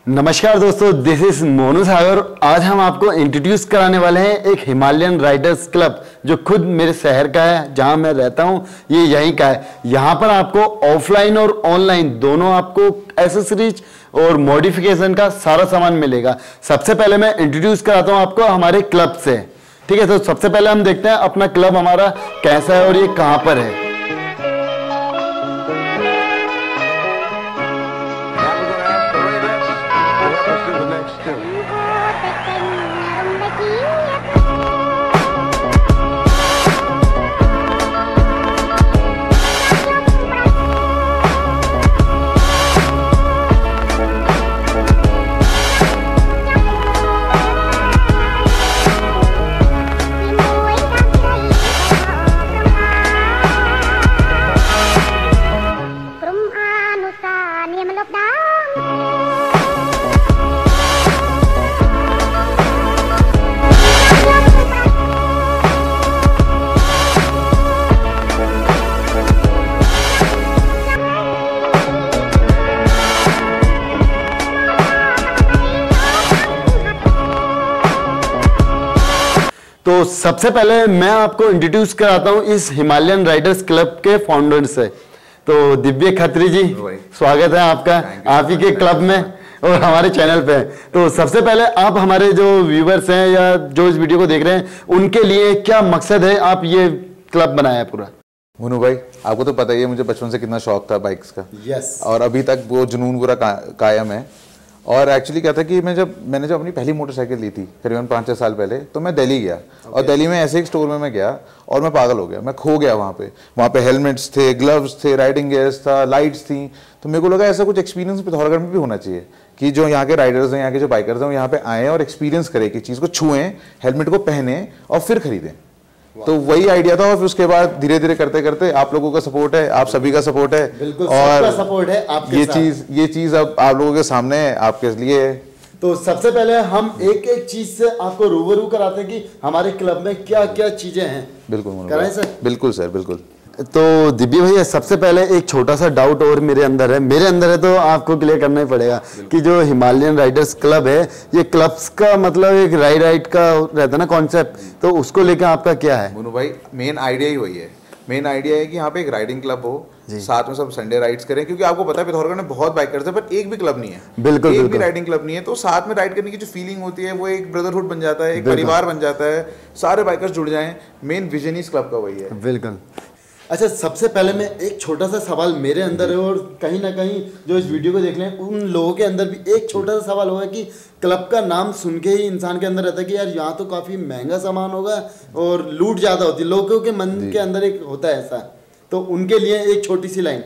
नमस्कार दोस्तों, this is Monu सागर। आज हम आपको इंट्रोड्यूस कराने वाले हैं एक हिमालयन राइडर्स क्लब जो खुद मेरे शहर का है, जहां मैं रहता हूं, ये यहीं का है। यहां पर आपको ऑफलाइन और ऑनलाइन दोनों आपको एसेसरीज और मॉडिफिकेशन का सारा सामान मिलेगा। सबसे पहले मैं इंट्रोड्यूस कराता हूं आपको हमारे क्लब से। ठीक है, तो सबसे पहले हम देखते हैं अपना क्लब हमारा कैसा है और ये कहां पर है। तो सबसे पहले मैं आपको इंट्रोड्यूस कराता हूं इस हिमालयन राइडर्स क्लब के फाउंडर से। तो दिव्य खत्री जी, स्वागत है आपका आप ही के क्लब में और हमारे चैनल पे। तो सबसे पहले आप हमारे जो व्यूवर्स हैं या जो इस वीडियो को देख रहे हैं उनके लिए क्या मकसद है, आप ये क्लब बनाया है पूरा? मोनू भाई, आपको तो पता ही है मुझे बचपन से कितना शौक था बाइक्स का। यस। और अभी तक वो जुनून पूरा कायम है। और एक्चुअली क्या था कि मैंने जब अपनी पहली मोटरसाइकिल ली थी करीबन 5-6 साल पहले, तो मैं दिल्ली गया। और दिल्ली में ऐसे एक स्टोर में मैं गया और मैं पागल हो गया, मैं खो गया वहाँ पे हेलमेट्स थे, ग्लव्स थे, राइडिंग गियर्स था, लाइट्स थी। तो मेरे को लगा ऐसा कुछ एक्सपीरियंस पिथौरागढ़ में भी होना चाहिए कि जो यहाँ के राइडर्स हैं, यहाँ के जो बाइकर्स हैं, वो यहाँ पे आएँ और एक्सपीरियंस करें कि चीज़ को छुएं, हेलमेट को पहने और फिर खरीदें। तो वही आइडिया था। और फिर उसके बाद धीरे धीरे करते करते आप लोगों का सपोर्ट है, आप सभी का सपोर्ट है, बिल्कुल और सपोर्ट है आपके ये चीज अब आप लोगों के सामने है, आपके लिए है। तो सबसे पहले हम एक एक चीज से आपको रूबरू कराते हैं कि हमारे क्लब में क्या क्या चीजें हैं। बिल्कुल कराएं सर? बिल्कुल सर, बिल्कुल। तो दिव्य भैया, सबसे पहले एक छोटा सा डाउट और मेरे अंदर है तो आपको क्लियर करना ही पड़ेगा कि जो हिमालयन राइडर्स क्लब है, ये क्लब्स का मतलब एक राइड का रहता है ना कॉन्सेप्ट, तो उसको लेकर आपका क्या है? मोनू भाई, मेन आइडिया ही वही है। मेन आइडिया है कि यहाँ पे एक राइडिंग क्लब हो, साथ में सब संडे राइड्स करें, क्योंकि आपको पता है पिथौरागढ़ में बहुत बाइकर्स है पर एक भी क्लब नहीं है। बिल्कुल, एक भी राइडिंग क्लब नहीं है। तो साथ में राइड करने की जो फीलिंग होती है वो एक ब्रदरहुड बन जाता है, एक परिवार बन जाता है, सारे बाइकर्स जुड़ जाएं। मेन विजन इस क्लब का वही है। बिल्कुल। अच्छा, सबसे पहले मैं एक छोटा सा सवाल मेरे अंदर है और कहीं ना कहीं जो इस वीडियो को देख रहे हैं उन लोगों के अंदर भी एक छोटा सा सवाल होगा कि क्लब का नाम सुन के ही इंसान के अंदर रहता है कि यार यहाँ तो काफ़ी महंगा सामान होगा और लूट ज़्यादा होती है। लोगों के मन के अंदर एक होता है ऐसा। तो उनके लिए एक छोटी सी लाइन।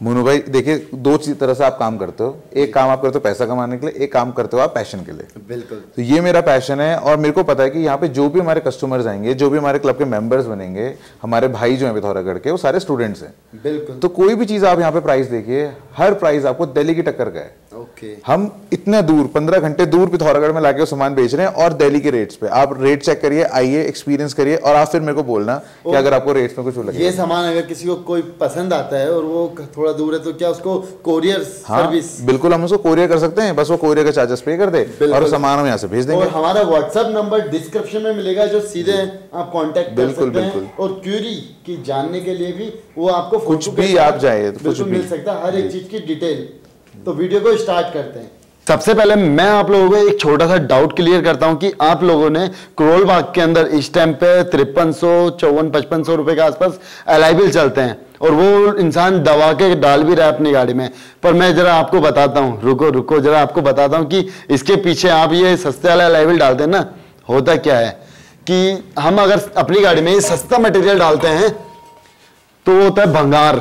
मोनू भाई देखिए, दो तरह से आप काम करते हो। एक काम आप करते हो पैसा कमाने के लिए, एक काम करते हो आप पैशन के लिए। बिल्कुल। तो ये मेरा पैशन है और मेरे को पता है कि यहाँ पे जो भी हमारे कस्टमर्स आएंगे, जो भी हमारे क्लब के मेंबर्स बनेंगे, हमारे भाई जो हैं पिथौरागढ़ के, वो सारे स्टूडेंट्स हैं। बिल्कुल। तो कोई भी चीज़ आप यहाँ पे प्राइस देखिए, हर प्राइस आपको दिल्ली की टक्कर का है। ओके। हम इतने दूर 15 घंटे दूर पिथौरागढ़ में लाके सामान बेच रहे हैं और दिल्ली के रेट्स पे। आप रेट चेक करिए, आइए, एक्सपीरियंस करिए और आप फिर मेरे को बोलना कि अगर आपको रेट्स में कुछ लगे। ये सामान अगर किसी को कोई पसंद आता है और वो थोड़ा दूर है तो क्या उसको कोरियर सर्विस? बिल्कुल, हम उसको कोरियर कर सकते हैं। बस वो कोरियर का चार्जेस पे कर दे और सामान हम यहाँ से भेज देंगे। और हमारा व्हाट्सएप नंबर डिस्क्रिप्शन में मिलेगा, जो सीधे आप कांटेक्ट कर सकते हैं। और क्यूरी की जानने के लिए भी वो आपको कुछ भी आप जाए तो कुछ मिल सकता है, हर एक चीज की डिटेल। तो वीडियो को स्टार्ट करते हैं। सबसे पहले मैं आप लोगों को एक छोटा सा डाउट क्लियर करता हूं कि आप लोगों ने करोल बाग के अंदर इस टाइम पे 5300-5400-5500 रुपए के आसपास अलाइविल चलते हैं और वो इंसान दबा के डाल भी रहा है अपनी गाड़ी में। पर मैं जरा आपको बताता हूं, रुको जरा आपको बताता हूं कि इसके पीछे आप ये सस्ते वाला अलाइविल डालते हैं ना, होता क्या है कि हम अगर अपनी गाड़ी में ये सस्ता मटेरियल डालते हैं तो वो होता है भंगार।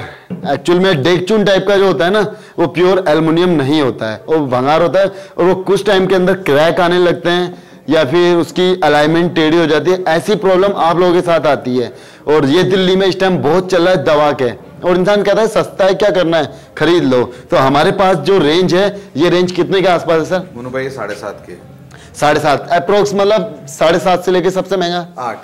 एक्चुअल में डेगचून टाइप का जो होता है ना, वो प्योर एल्युमिनियम नहीं होता है, वो भंगार होता है और वो कुछ टाइम के अंदर क्रैक आने लगते हैं या फिर उसकी अलाइनमेंट टेढ़ी हो जाती है। ऐसी प्रॉब्लम आप लोगों के साथ आती है और ये दिल्ली में इस टाइम बहुत चल रहा है दवा के। और इंसान कहता है सस्ता है, क्या करना है, खरीद लो। तो हमारे पास जो रेंज है, ये रेंज कितने के आसपास है सर? मोनू भाई 7.5 के। 7.5 अप्रोक्स, मतलब 7.5 से लेके सबसे महंगा 8,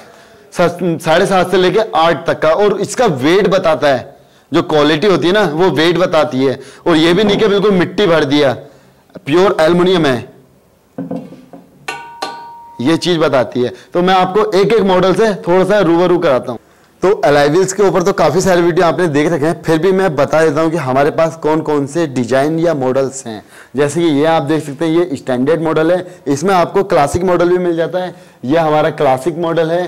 7.5 से लेके 8 तक का। और इसका वेट बताता है, जो क्वालिटी होती है ना वो वेट बताती है। और ये भी नहीं कि बिल्कुल मिट्टी भर दिया, प्योर एल्युमिनियम है, ये चीज बताती है। तो मैं आपको एक एक मॉडल से थोड़ा सा रूबरू कराता हूं। तो अलॉय व्हील्स के ऊपर तो काफी सारे वीडियो आपने देख रखे हैं, फिर भी मैं बता देता हूं कि हमारे पास कौन कौन से डिजाइन या मॉडल्स हैं। जैसे कि ये आप देख सकते हैं, ये स्टैंडर्ड मॉडल है, इसमें आपको क्लासिक मॉडल भी मिल जाता है। ये हमारा क्लासिक मॉडल है,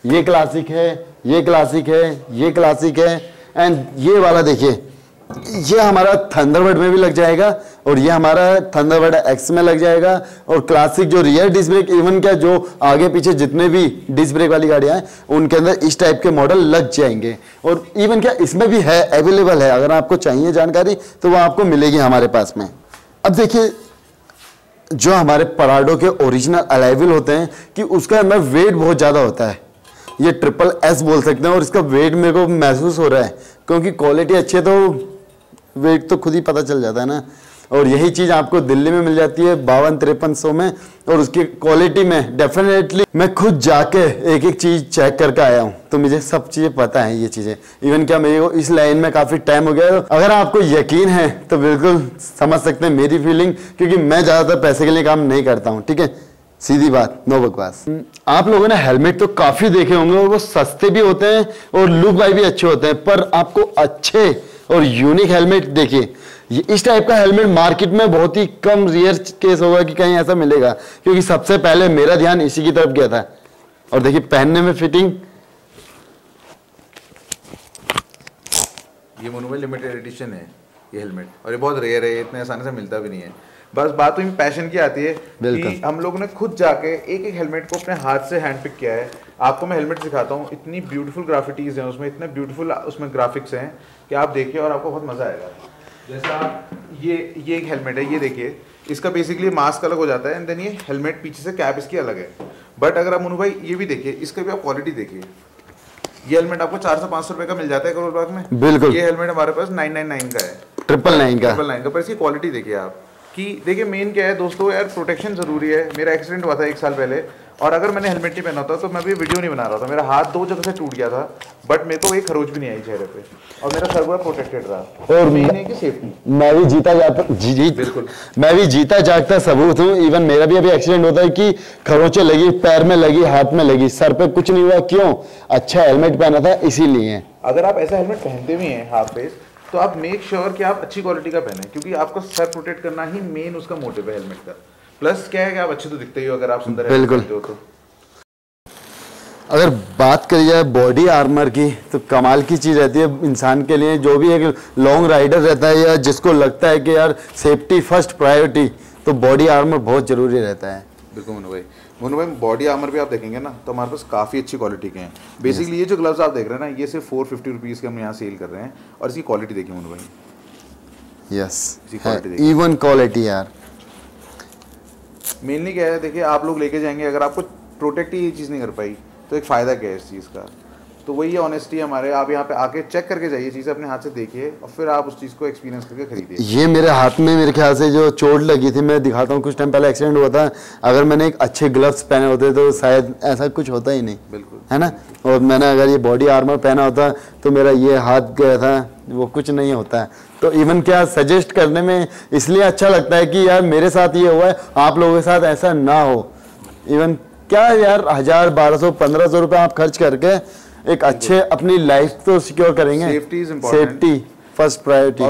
ये क्लासिक है, ये क्लासिक है, ये क्लासिक है, एंड ये वाला देखिए, ये हमारा थंडरबर्ड में भी लग जाएगा और ये हमारा थंडरबर्ड एक्स में लग जाएगा। और क्लासिक जो रियर डिस्क ब्रेक, इवन क्या जो आगे पीछे जितने भी डिस्क ब्रेक वाली गाड़ियां हैं उनके अंदर इस टाइप के मॉडल लग जाएंगे। और इवन क्या इसमें भी है, अवेलेबल है, अगर आपको चाहिए जानकारी तो वो आपको मिलेगी हमारे पास में। अब देखिए, जो हमारे पराडो के ओरिजिनल अलॉय व्हील होते हैं कि उसका अंदर वेट बहुत ज़्यादा होता है, ये ट्रिपल एस बोल सकते हैं, और इसका वेट मेरे को महसूस हो रहा है क्योंकि क्वालिटी अच्छी है तो वेट तो खुद ही पता चल जाता है ना। और यही चीज़ आपको दिल्ली में मिल जाती है 52-5300 में, और उसकी क्वालिटी में डेफिनेटली मैं खुद जाके एक एक चीज़ चेक करके आया हूँ, तो मुझे सब चीज़ें पता है ये चीज़ें। इवन क्या मेरे को इस लाइन में काफ़ी टाइम हो गया है। अगर आपको यकीन है तो बिल्कुल समझ सकते हैं मेरी फीलिंग, क्योंकि मैं ज़्यादातर पैसे के लिए काम नहीं करता हूँ, ठीक है, सीधी बात, नो बकवास। आप लोगों ने हेलमेट तो काफ़ी देखे होंगे और वो सस्ते भी होते हैं और लुक वाइज भी अच्छे होते हैं, पर आपको अच्छे और यूनिक हेलमेट देखिए, इस टाइप का हेलमेट मार्केट में बहुत ही कम रेयर केस होगा कि कहीं ऐसा मिलेगा, क्योंकि सबसे पहले मेरा ध्यान इसी की तरफ गया था। और देखिए पहनने में फिटिंग, ये मोनू भाई लिमिटेड एडिशन है ये हेलमेट, और ये बहुत रेयर है, इतने आसानी से मिलता भी नहीं है। बस बात तो पैशन की आती है कि हम लोगों ने खुद जाके एक एक हेलमेट को अपने हाथ से हैंड पिक किया है। आपको मैं हेलमेट दिखाता हूँ, इतनी ब्यूटीफुल ग्राफिटीज हैं उसमें, इतने ब्यूटीफुल उसमें ग्राफिक्स हैं कि आप देखिए और आपको बहुत मजा आएगा। जैसा आप ये एक हेलमेट है, ये देखिए, इसका बेसिकली मास्क अलग हो जाता है एंड देन ये हेलमेट पीछे से कैप इसकी अलग है। बट अगर आप मोनू भाई ये भी देखिए, इसका भी आप क्वालिटी देखिए, ये हेलमेट आपको 400-500 रुपए का मिल जाता है करोल बाग में। बिल्कुल, ये हेलमेट हमारे पास 999 का है, 999 का, पर इसकी क्वालिटी देखिए आप कि देखिए मेन क्या है दोस्तों, यार प्रोटेक्शन जरूरी है। मेरा एक्सीडेंट हुआ था 1 साल पहले, और अगर मैंने हेलमेट नहीं पहना होता तो मैं भी वीडियो नहीं बना रहा था। मेरा हाथ 2 जगह से टूट गया था, बट मेरे को एक खरोच भी नहीं आई चेहरे पे, और मेरा सर पूरा प्रोटेक्टेड रहा। और मेन है कि सेफ्टी। मैं भी जीता जागता, जी बिल्कुल, मैं भी जीता जागता सबूत हूँ। इवन मेरा भी अभी एक्सीडेंट होता है कि खरोंचे लगी, पैर में लगी, हाथ में लगी, सर पे कुछ नहीं हुआ। क्यों? अच्छा हेलमेट पहना था इसीलिए। अगर आप ऐसा हेलमेट पहनते भी हैं हाफ फेस, तो आप मेक श्योर कि आप अच्छी क्वालिटी का पहने, क्योंकि आपका सर प्रोटेक्ट करना ही मेन उसका मोटिव है हेलमेट का। प्लस क्या है कि आप अच्छे तो दिखते ही हो अगर आप सुंदर बिल्कुल हो तो। अगर बात करी जाए बॉडी आर्मर की, तो कमाल की चीज़ रहती है इंसान के लिए। जो भी एक लॉन्ग राइडर रहता है या जिसको लगता है कि यार सेफ्टी फर्स्ट प्रायोरिटी, तो बॉडी आर्मर बहुत ज़रूरी रहता है। बिल्कुल मोनू भाई बॉडी आर्मर भी आप देखेंगे ना तो हमारे पास काफ़ी अच्छी क्वालिटी के हैं। बेसिकली ये जो ग्लव्स आप देख रहे हैं ना, ये सिर्फ 450 रुपीज़ के हम यहाँ सेल कर रहे हैं, और इसकी क्वालिटी देखिए मोनू भाई। यस, इवन क्वालिटी यार। मेनली क्या है, देखिए आप लोग लेके जाएंगे, अगर आपको प्रोटेक्ट ही ये चीज़ नहीं कर पाई तो एक फ़ायदा क्या है इस चीज़ का। तो वही है ऑनेस्टी हमारे। आप यहाँ पे आके चेक करके जाइए, चीज़ अपने हाथ से देखिए और फिर आप उस चीज़ को एक्सपीरियंस करके खरीदिए। ये मेरे हाथ में मेरे ख्याल से जो चोट लगी थी, मैं दिखाता हूँ, कुछ टाइम पहले एक्सीडेंट हुआ था। अगर मैंने एक अच्छे ग्लव्स पहने होते तो शायद ऐसा कुछ होता ही नहीं। बिल्कुल, है ना। और मैंने अगर ये बॉडी आर्मर पहना होता तो मेरा ये हाथ गया था, वो कुछ नहीं होता है। तो इवन क्या सजेस्ट करने में इसलिए अच्छा लगता है कि यार मेरे साथ ये हुआ है, आप लोगों के साथ ऐसा ना हो। इवन क्या यार 1000, 1200, 1500 रुपये आप खर्च करके एक अच्छे अपनी लाइफ तो सिक्योर करेंगे। Safety is important, safety first priority.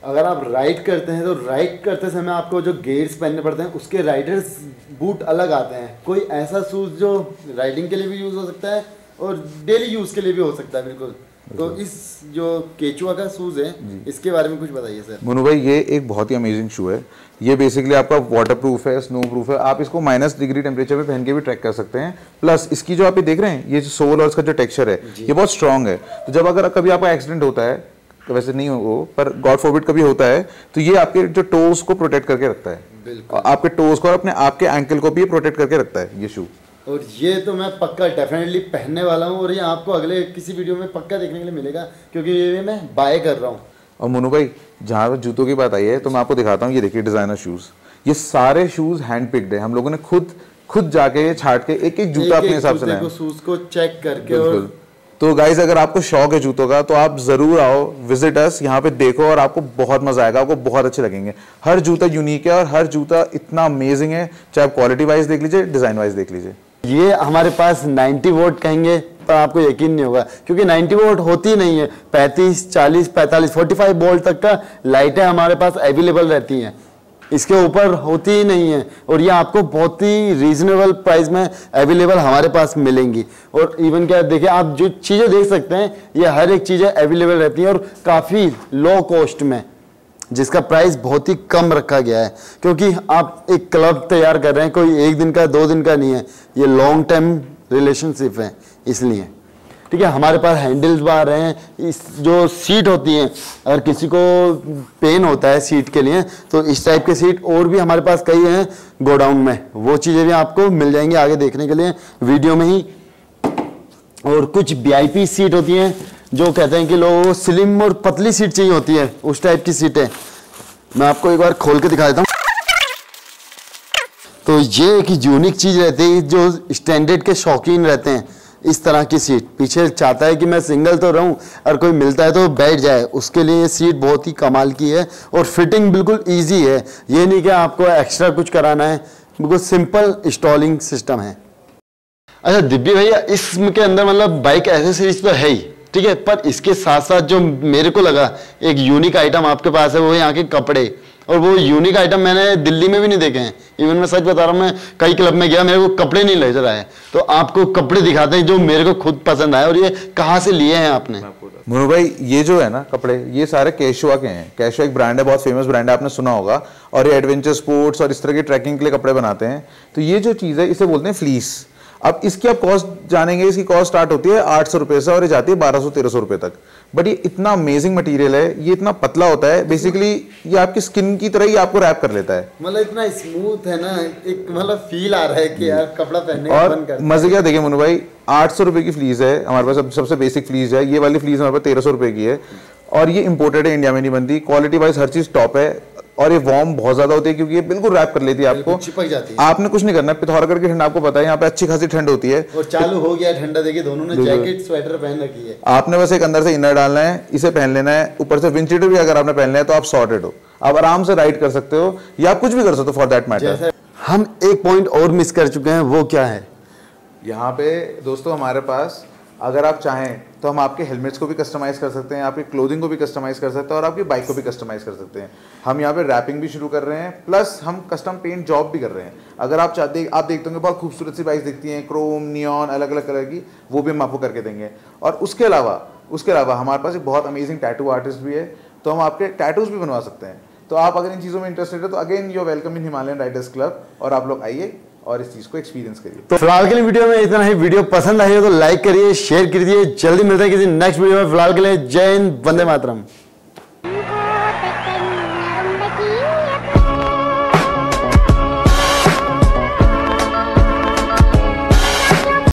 अगर आप राइड करते हैं तो राइड करते समय आपको जो गेयर्स पहनने पड़ते हैं, उसके राइडर्स बूट अलग आते हैं। कोई ऐसा शूज जो राइडिंग के लिए भी यूज हो सकता है और डेली यूज के लिए भी हो सकता है। बिल्कुल। तो इस जो केचुआ का शूज है, इसके बारे में कुछ बताइए सर। मोनू भाई ये एक बहुत ही अमेजिंग शू है। ये बेसिकली आपका वाटर प्रूफ है, स्नो प्रूफ है। आप इसको -डिग्री टेम्परेचर में पहन के भी ट्रैक कर सकते हैं। प्लस इसकी जो आप ये देख रहे हैं, ये जो सोल और इसका जो टेक्सचर है, ये बहुत स्ट्रॉन्ग है। तो जब अगर कभी आपका एक्सीडेंट होता है, तो वैसे नहीं हो पर गॉड फॉरबिड कभी होता है, तो ये आपके जो टोज को प्रोटेक्ट करके रखता है। और आपके टोज को और अपने आपके एंकल को भी ये प्रोटेक्ट करके रखता है ये शू। और ये तो मैं पक्का डेफिनेटली पहनने वाला हूँ, और ये आपको अगले किसी वीडियो में पक्का देखने के लिए मिलेगा, क्योंकि ये मैं बाय कर रहा हूँ। और मोनू भाई जहाँ जूतों की बात आई है, तो मैं आपको दिखाता हूँ। ये देखिए डिजाइनर शूज, ये सारे शूज हैंड पिक्ड है। हम लोगों ने खुद जाके छाट के एक एक जूता अपने हिसाब से लाया। शूज को चेक करके और तो गाइज अगर आपको शौक है जूतों का तो आप जरूर आओ, विजिट अस, यहाँ पे देखो और आपको बहुत मजा आएगा, आपको बहुत अच्छे लगेंगे। हर जूता यूनिक है और हर जूता इतना अमेजिंग है, चाहे आप क्वालिटी वाइज देख लीजिए, डिजाइन वाइज देख लीजिए। ये हमारे पास 90 वोट कहेंगे पर आपको यकीन नहीं होगा, क्योंकि 90 वोट होती नहीं है। 35, 40, 45, 45 वोल्ट तक का लाइटें हमारे पास अवेलेबल रहती हैं, इसके ऊपर होती ही नहीं है। और ये आपको बहुत ही रीजनेबल प्राइस में अवेलेबल हमारे पास मिलेंगी। और इवन क्या देखिए, आप जो चीज़ें देख सकते हैं ये हर एक चीज़ें अवेलेबल रहती हैं और काफ़ी लो कॉस्ट में, जिसका प्राइस बहुत ही कम रखा गया है। क्योंकि आप एक क्लब तैयार कर रहे हैं, कोई एक दिन का 2 दिन का नहीं है, ये लॉन्ग टर्म रिलेशनशिप है, इसलिए ठीक है। हमारे पास हैंडल्स आ रहे हैं, इस जो सीट होती हैं, अगर किसी को पेन होता है सीट के लिए तो इस टाइप के सीट और भी हमारे पास कई हैं गोडाउन में, वो चीज़ें भी आपको मिल जाएंगी आगे देखने के लिए वीडियो में ही। और कुछ VIP सीट होती हैं जो कहते हैं कि लोगों को स्लिम और पतली सीट चाहिए होती है, उस टाइप की सीटें मैं आपको एक बार खोल के दिखा देता हूँ। तो ये एक यूनिक चीज़ रहती है, जो स्टैंडर्ड के शौकीन रहते हैं, इस तरह की सीट पीछे चाहता है कि मैं सिंगल तो रहूं और कोई मिलता है तो बैठ जाए, उसके लिए ये सीट बहुत ही कमाल की है। और फिटिंग बिल्कुल इजी है, ये नहीं कि आपको एक्स्ट्रा कुछ कराना है, बिल्कुल सिंपल इंस्टॉलिंग सिस्टम है। अच्छा दिव्य भैया, इसके अंदर मतलब बाइक एसेसरीज तो है ही ठीक है, पर इसके साथ साथ जो मेरे को लगा एक यूनिक आइटम आपके पास है वो यहाँ के कपड़े। और वो यूनिक आइटम मैंने दिल्ली में भी नहीं देखे हैं, इवन मैं सच बता रहा हूँ, मैं कई क्लब में गया, मेरे को कपड़े नहीं नजर आए। तो आपको कपड़े दिखाते हैं जो मेरे को खुद पसंद आए। और ये कहाँ से लिए हैं आपने? मोनू भाई, ये जो है ना कपड़े, ये सारे कैशुआ के हैं। कैशुआ एक ब्रांड है, बहुत फेमस ब्रांड है, आपने सुना होगा। और ये एडवेंचर स्पोर्ट्स और इस तरह की ट्रैकिंग के लिए कपड़े बनाते हैं। तो ये जो चीज़ है इसे बोलते हैं फ्लीस। अब इसकी आप कॉस्ट जानेंगे, इसकी कॉस्ट स्टार्ट होती है 800 रुपये से और ये जाती है 1200-1300 रुपये तक। बट ये इतना अमेजिंग मटेरियल है, ये इतना पतला होता है, बेसिकली ये आपकी स्किन की तरह ही आपको रैप कर लेता है। मतलब इतना स्मूथ है ना, एक मतलब फील आ रहा है कि यार कपड़ा पहनने का मन करता है। मजे क्या देखिए मोनू भाई, 800 रुपये की फ्लीस है हमारे पास, सबसे बेसिक फ्लीस है। ये वाली फ्लीस हमारे पास 1300 रुपये की है और ये इंपोर्टेड है, इंडिया में नहीं बनती। क्वालिटी वाइज हर चीज टॉप है और ये वार्म बहुत ज्यादा होती है क्योंकि ये बिल्कुल रैप कर लेती है आपको, चिपक जाती है। आपने कुछ नहीं करना। पिथौरागढ़ की ठंड आपको पता है, यहाँ पे अच्छी खासी ठंड होती है और चालू हो गया ठंडा। देखिए दोनों ने जैकेट स्वेटर पहन रखी है, आपने बस एक अंदर से इनर डालना है, इसे पहन लेना है, ऊपर से विंड शीटर भी अगर आपने पहनना है तो आप सॉर्टेड हो, आप आराम से राइड कर सकते हो या आप कुछ भी कर सकते हो फॉर दैट मैटर। हम एक पॉइंट और मिस कर चुके हैं, वो क्या है? यहाँ पे दोस्तों हमारे पास अगर आप चाहें तो हम आपके हेलमेट्स को भी कस्टमाइज़ कर सकते हैं, आपकी क्लोथिंग को भी कस्टमाइज़ कर सकते हैं और आपकी बाइक को भी कस्टमाइज़ कर सकते हैं। हम यहाँ पे रैपिंग भी शुरू कर रहे हैं, प्लस हम कस्टम पेंट जॉब भी कर रहे हैं। अगर आप चाहते, आप देखते होंगे बहुत खूबसूरत सी बाइक्स दिखती हैं, क्रोम, नियॉन, अलग अलग कलर की, वो भी हम आपको करके देंगे। और उसके अलावा हमारे पास एक बहुत अमेजिंग टैटू आर्टिस्ट भी है, तो हम आपके टैटूज भी बनवा सकते हैं। तो आप अगर इन चीज़ों में इंटरेस्टेड है तो again you welcome in Himalayan Riders club, और आप लोग आइए और इस चीज को एक्सपीरियंस करिए। तो फिलहाल के लिए वीडियो में इतना ही। वीडियो पसंद आई हो तो लाइक करिए, शेयर कीजिए। जल्दी मिलते हैं किसी नेक्स्ट वीडियो में। फिलहाल के लिए जय हिंद, वंदे मातरम।